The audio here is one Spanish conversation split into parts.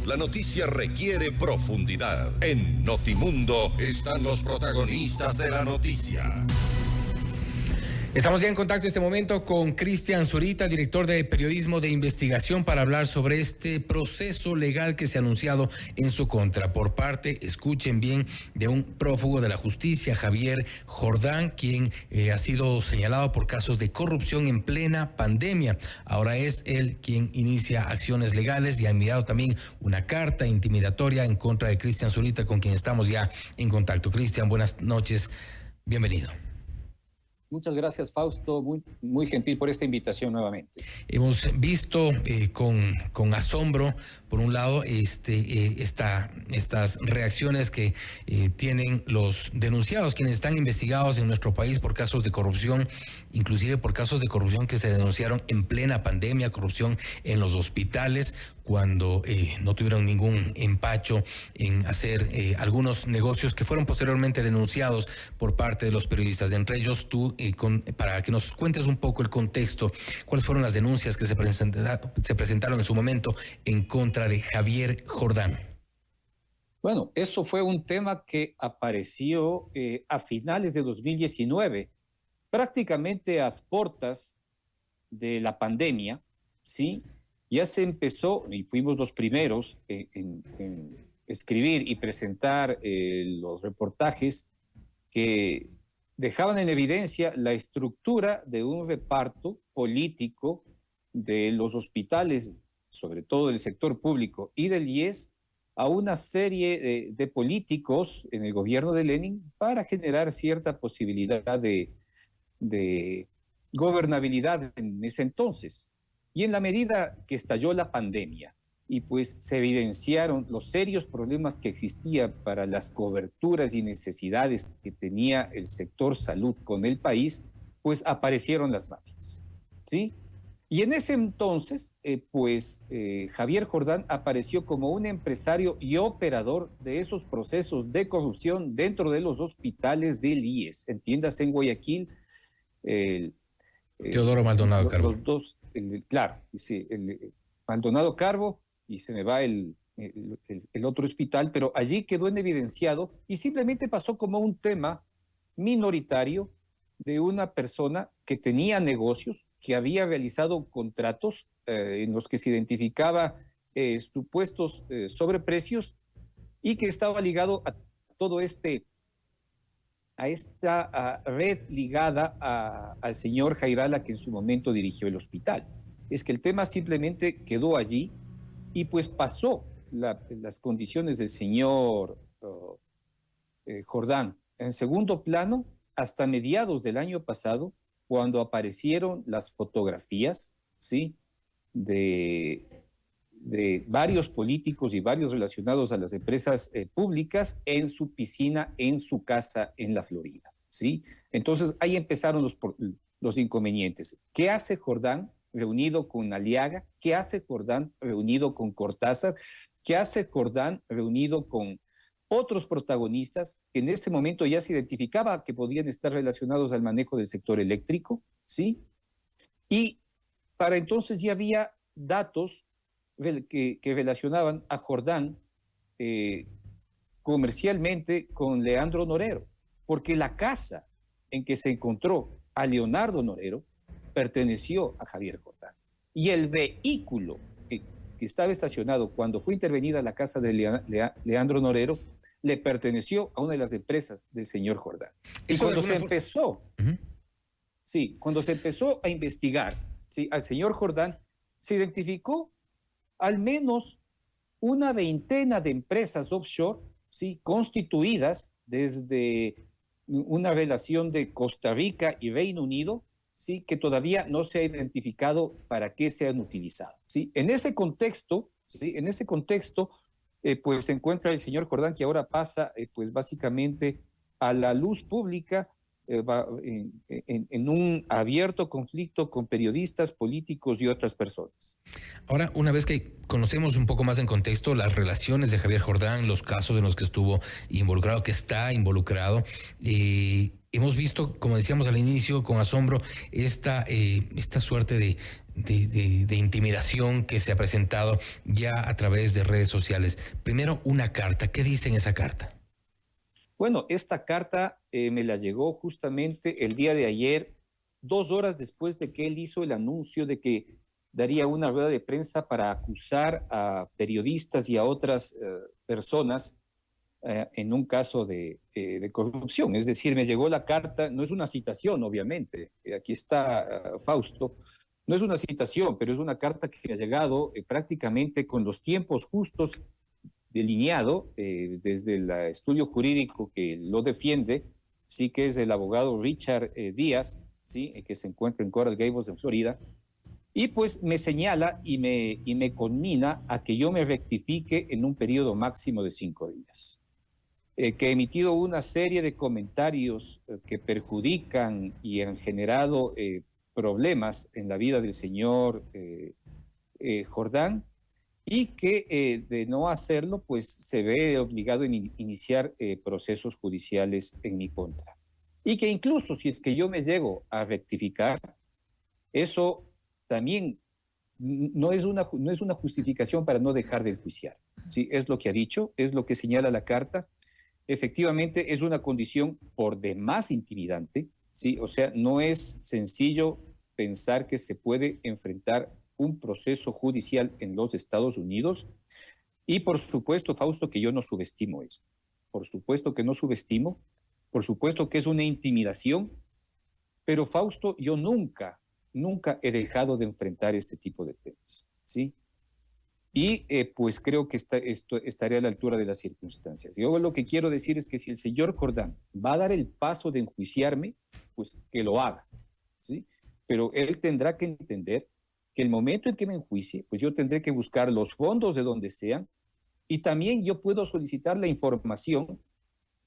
La noticia requiere profundidad. En Notimundo están los protagonistas de la noticia. Estamos ya en contacto en este momento con Cristian Zurita, director de periodismo de investigación, para hablar sobre este proceso legal que se ha anunciado en su contra por parte, escuchen bien, de un prófugo de la justicia, Javier Jordán, quien ha sido señalado por casos de corrupción en plena pandemia. Ahora es él quien inicia acciones legales y ha enviado también una carta intimidatoria en contra de Cristian Zurita, con quien estamos ya en contacto. Cristian, buenas noches, bienvenido. Muchas gracias, Fausto, muy gentil por esta invitación nuevamente. Hemos visto con asombro, por un lado, estas reacciones que tienen los denunciados, quienes están investigados en nuestro país por casos de corrupción, inclusive por casos de corrupción que se denunciaron en plena pandemia, corrupción en los hospitales, cuando no tuvieron ningún empacho en hacer algunos negocios que fueron posteriormente denunciados por parte de los periodistas. De entre ellos tú, para que nos cuentes un poco el contexto, cuáles fueron las denuncias que se presentaron en su momento en contra de Javier Jordán. Bueno, eso fue un tema que apareció a finales de 2019, prácticamente a portas de la pandemia, ¿sí? Ya se empezó, y fuimos los primeros en escribir y presentar los reportajes que dejaban en evidencia la estructura de un reparto político de los hospitales, sobre todo del sector público y del IES, a una serie de políticos en el gobierno de Lenin para generar cierta posibilidad de gobernabilidad en ese entonces. Y en la medida que estalló la pandemia y pues se evidenciaron los serios problemas que existían para las coberturas y necesidades que tenía el sector salud con el país, pues aparecieron las mafias, ¿sí? Y en ese entonces, Javier Jordán apareció como un empresario y operador de esos procesos de corrupción dentro de los hospitales del IES, entiéndase en Guayaquil, Teodoro Maldonado Carbo. Los dos, claro, sí, Maldonado Carbo, y se me va el otro hospital, pero allí quedó en evidenciado y simplemente pasó como un tema minoritario de una persona que tenía negocios, que había realizado contratos en los que se identificaba supuestos sobreprecios y que estaba ligado a todo a esta red ligada al señor Jairala, que en su momento dirigió el hospital. Es que el tema simplemente quedó allí y pues pasó las condiciones del señor Jordán en segundo plano hasta mediados del año pasado, cuando aparecieron las fotografías, ¿sí?, de varios políticos y varios relacionados a las empresas públicas en su piscina, en su casa en la Florida, ¿sí? Entonces ahí empezaron los inconvenientes. ¿Qué hace Jordán reunido con Aliaga? ¿Qué hace Jordán reunido con Cortázar? ¿Qué hace Jordán reunido con otros protagonistas que en ese momento ya se identificaba que podían estar relacionados al manejo del sector eléctrico, ¿sí? Y para entonces ya había datos que relacionaban a Jordán comercialmente con Leandro Norero, porque la casa en que se encontró a Leonardo Norero perteneció a Javier Jordán. Y el vehículo que estaba estacionado cuando fue intervenida la casa de Leandro Norero le perteneció a una de las empresas del señor Jordán. Y cuando se empezó, cuando se empezó a investigar, ¿sí?, al señor Jordán, se identificó al menos una veintena de empresas offshore, ¿sí?, constituidas desde una relación de Costa Rica y Reino Unido, ¿sí?, que todavía no se ha identificado para qué se han utilizado, ¿sí? En ese contexto, pues se encuentra el señor Jordán, que ahora pasa, pues básicamente a la luz pública, en un abierto conflicto con periodistas, políticos y otras personas. Ahora, una vez que conocemos un poco más en contexto las relaciones de Javier Jordán, los casos en los que estuvo involucrado, que está involucrado, hemos visto, como decíamos al inicio, con asombro, esta suerte de intimidación que se ha presentado ya a través de redes sociales. Primero, una carta. ¿Qué dice en esa carta? Bueno, esta carta me la llegó justamente el día de ayer, 2 horas después de que él hizo el anuncio de que daría una rueda de prensa para acusar a periodistas y a otras personas en un caso de corrupción. Es decir, me llegó la carta, no es una citación, obviamente, aquí está Fausto, no es una citación, pero es una carta que ha llegado prácticamente con los tiempos justos delineado desde el estudio jurídico que lo defiende, sí que es el abogado Richard Díaz, sí, que se encuentra en Coral Gables, en Florida, y pues me señala y me conmina a que yo me rectifique en un periodo máximo de 5 días. Que he emitido una serie de comentarios que perjudican y han generado problemas en la vida del señor Jordán, y que de no hacerlo, pues se ve obligado a iniciar procesos judiciales en mi contra. Y que incluso si es que yo me llego a rectificar, eso también no es una justificación para no dejar de enjuiciar. ¿Sí? Es lo que ha dicho, es lo que señala la carta. Efectivamente, es una condición por demás intimidante, ¿sí? O sea, no es sencillo pensar que se puede enfrentar un proceso judicial en los Estados Unidos. Y por supuesto, Fausto, que yo no subestimo esto. Por supuesto que no subestimo, por supuesto que es una intimidación, pero Fausto, yo nunca he dejado de enfrentar este tipo de temas, ¿sí? Y pues creo que esto estaría a la altura de las circunstancias. Yo lo que quiero decir es que si el señor Jordán va a dar el paso de enjuiciarme, pues que lo haga, ¿sí? Pero él tendrá que entender que el momento en que me enjuicie, pues yo tendré que buscar los fondos de donde sean, y también yo puedo solicitar la información,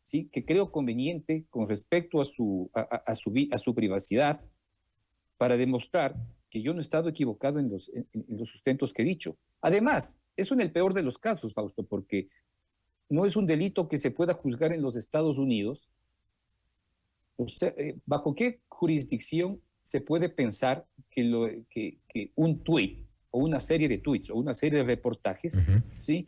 ¿sí?, que creo conveniente con respecto a su privacidad, para demostrar que yo no he estado equivocado en los sustentos que he dicho. Además, eso en el peor de los casos, Fausto, porque no es un delito que se pueda juzgar en los Estados Unidos. O sea, ¿bajo qué jurisdicción se puede pensar que un tuit o una serie de tweets o una serie de reportajes, ¿sí?,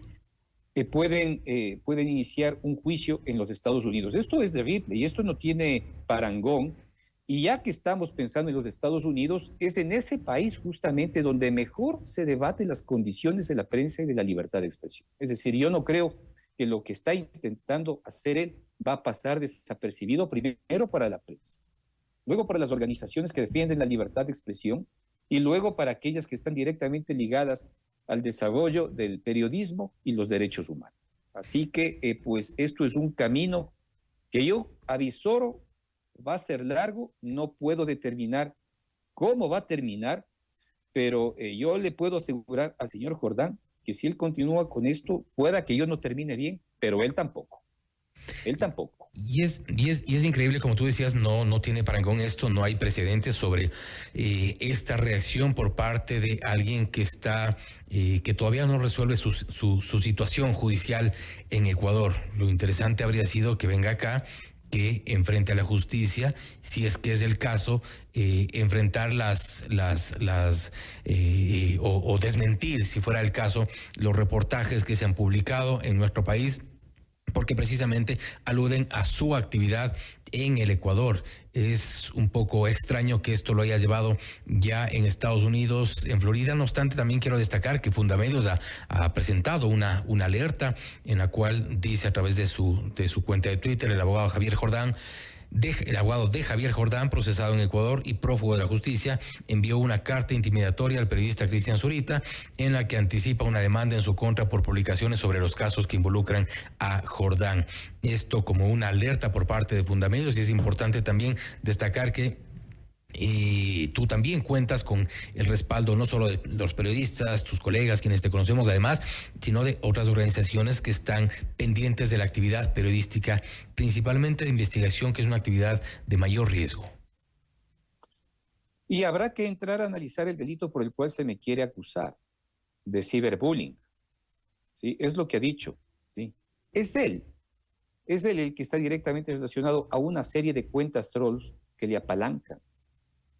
pueden iniciar un juicio en los Estados Unidos? Esto es terrible y esto no tiene parangón. Y ya que estamos pensando en los Estados Unidos, es en ese país justamente donde mejor se debaten las condiciones de la prensa y de la libertad de expresión. Es decir, yo no creo que lo que está intentando hacer él va a pasar desapercibido, primero para la prensa, luego para las organizaciones que defienden la libertad de expresión, y luego para aquellas que están directamente ligadas al desarrollo del periodismo y los derechos humanos. Así que, pues, esto es un camino que yo avisoro va a ser largo, no puedo determinar cómo va a terminar, pero yo le puedo asegurar al señor Jordán que si él continúa con esto, pueda que yo no termine bien, pero él tampoco. Él tampoco. Y es increíble, como tú decías, no tiene parangón esto, no hay precedentes sobre esta reacción por parte de alguien que que todavía no resuelve su situación judicial en Ecuador. Lo interesante habría sido que venga acá, que enfrente a la justicia, si es que es el caso, enfrentar o desmentir, si fuera el caso, los reportajes que se han publicado en nuestro país, porque precisamente aluden a su actividad en el Ecuador. Es un poco extraño que esto lo haya llevado ya en Estados Unidos, en Florida. No obstante, también quiero destacar que Fundamedios ha presentado una alerta en la cual dice a través de su cuenta de Twitter, el abogado de Javier Jordán, procesado en Ecuador y prófugo de la justicia, envió una carta intimidatoria al periodista Cristian Zurita en la que anticipa una demanda en su contra por publicaciones sobre los casos que involucran a Jordán. Esto como una alerta por parte de Fundamedios, y es importante también destacar que tú también cuentas con el respaldo no solo de los periodistas, tus colegas, quienes te conocemos además, sino de otras organizaciones que están pendientes de la actividad periodística, principalmente de investigación, que es una actividad de mayor riesgo. Y habrá que entrar a analizar el delito por el cual se me quiere acusar, de ciberbullying. ¿Sí? Es lo que ha dicho. ¿Sí? Es él. es el que está directamente relacionado a una serie de cuentas trolls que le apalancan.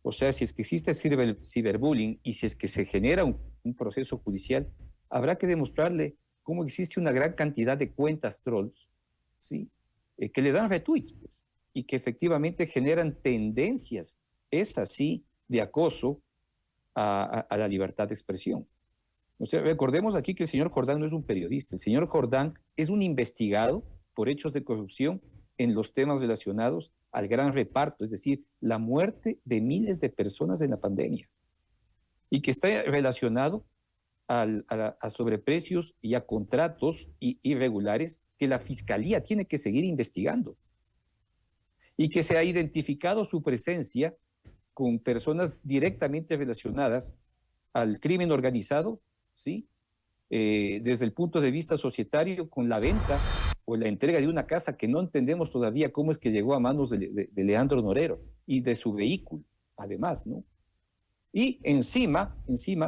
O sea, si es que existe ciberbullying y si es que se genera un proceso judicial, habrá que demostrarle cómo existe una gran cantidad de cuentas trolls, ¿sí? Que le dan retweets, pues, y que efectivamente generan tendencias, es así, de acoso a la libertad de expresión. O sea, recordemos aquí que el señor Jordán no es un periodista, el señor Jordán es un investigado por hechos de corrupción en los temas relacionados al gran reparto, es decir, la muerte de miles de personas en la pandemia, y que está relacionado a sobreprecios y a contratos irregulares que la Fiscalía tiene que seguir investigando, y que se ha identificado su presencia con personas directamente relacionadas al crimen organizado, ¿sí? Desde el punto de vista societario, con la venta o la entrega de una casa que no entendemos todavía cómo es que llegó a manos de Leandro Norero y de su vehículo, además, ¿no? Y encima,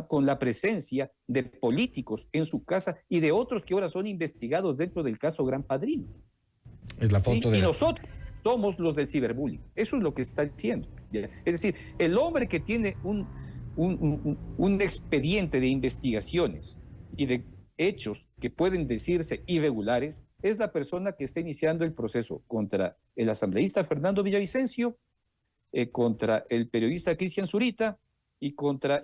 con la presencia de políticos en su casa y de otros que ahora son investigados dentro del caso Gran Padrino. Es la foto, ¿sí? Y nosotros somos los del ciberbullying. Eso es lo que está diciendo. ¿Ya? Es decir, el hombre que tiene un expediente de investigaciones y de hechos que pueden decirse irregulares es la persona que está iniciando el proceso contra el asambleísta Fernando Villavicencio, contra el periodista Cristian Zurita y contra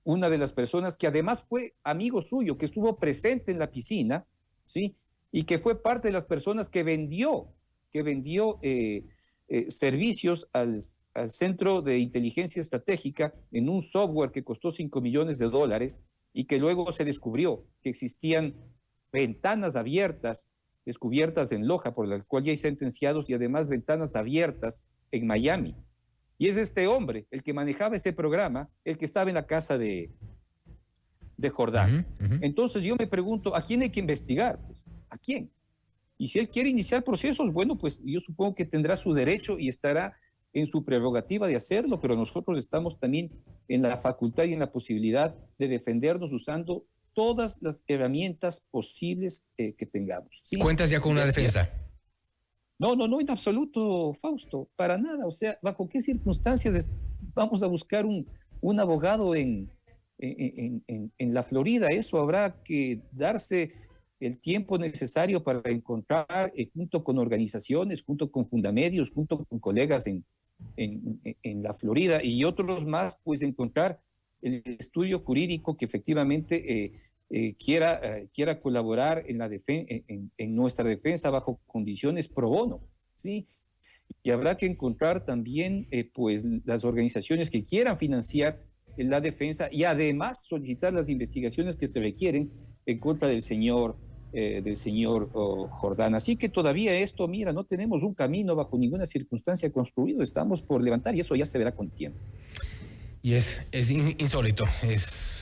una de las personas que además fue amigo suyo, que estuvo presente en la piscina, ¿sí? Y que fue parte de las personas que vendió servicios al Centro de Inteligencia Estratégica en un software que costó $5 millones y que luego se descubrió que existían ventanas abiertas, descubiertas en Loja, por las cuales ya hay sentenciados, y además ventanas abiertas en Miami. Y es este hombre, el que manejaba ese programa, el que estaba en la casa de Jordán. Entonces yo me pregunto, ¿a quién hay que investigar? Pues, ¿a quién? Y si él quiere iniciar procesos, bueno, pues yo supongo que tendrá su derecho y estará en su prerrogativa de hacerlo, pero nosotros estamos también en la facultad y en la posibilidad de defendernos usando todas las herramientas posibles que tengamos. ¿Sí? ¿Cuentas ya con una defensa? No, en absoluto, Fausto, para nada. O sea, ¿bajo qué circunstancias vamos a buscar un abogado en la Florida? Eso habrá que darse el tiempo necesario para encontrar, junto con organizaciones, junto con Fundamedios, junto con colegas en la Florida y otros más, pues encontrar el estudio jurídico que efectivamente quiera colaborar en nuestra defensa bajo condiciones pro bono, ¿sí? Y habrá que encontrar también pues las organizaciones que quieran financiar la defensa y además solicitar las investigaciones que se requieren en contra del señor Jordán. Así que todavía esto, mira, no tenemos un camino bajo ninguna circunstancia construido, estamos por levantar y eso ya se verá con el tiempo. Y es insólito,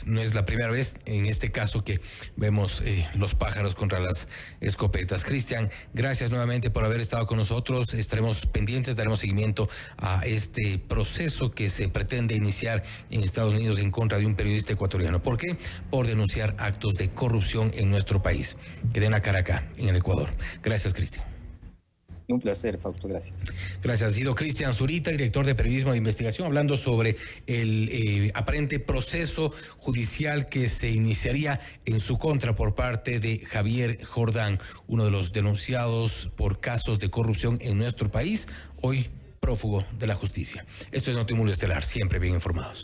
no es la primera vez en este caso que vemos los pájaros contra las escopetas. Cristian, gracias nuevamente por haber estado con nosotros. Estaremos pendientes, daremos seguimiento a este proceso que se pretende iniciar en Estados Unidos en contra de un periodista ecuatoriano. ¿Por qué? Por denunciar actos de corrupción en nuestro país. Que den la cara acá, en el Ecuador. Gracias, Cristian. Un placer, Fausto, gracias. Gracias. Ha sido Cristian Zurita, director de Periodismo de Investigación, hablando sobre el aparente proceso judicial que se iniciaría en su contra por parte de Javier Jordán, uno de los denunciados por casos de corrupción en nuestro país, hoy prófugo de la justicia. Esto es Notimundo Estelar, siempre bien informados.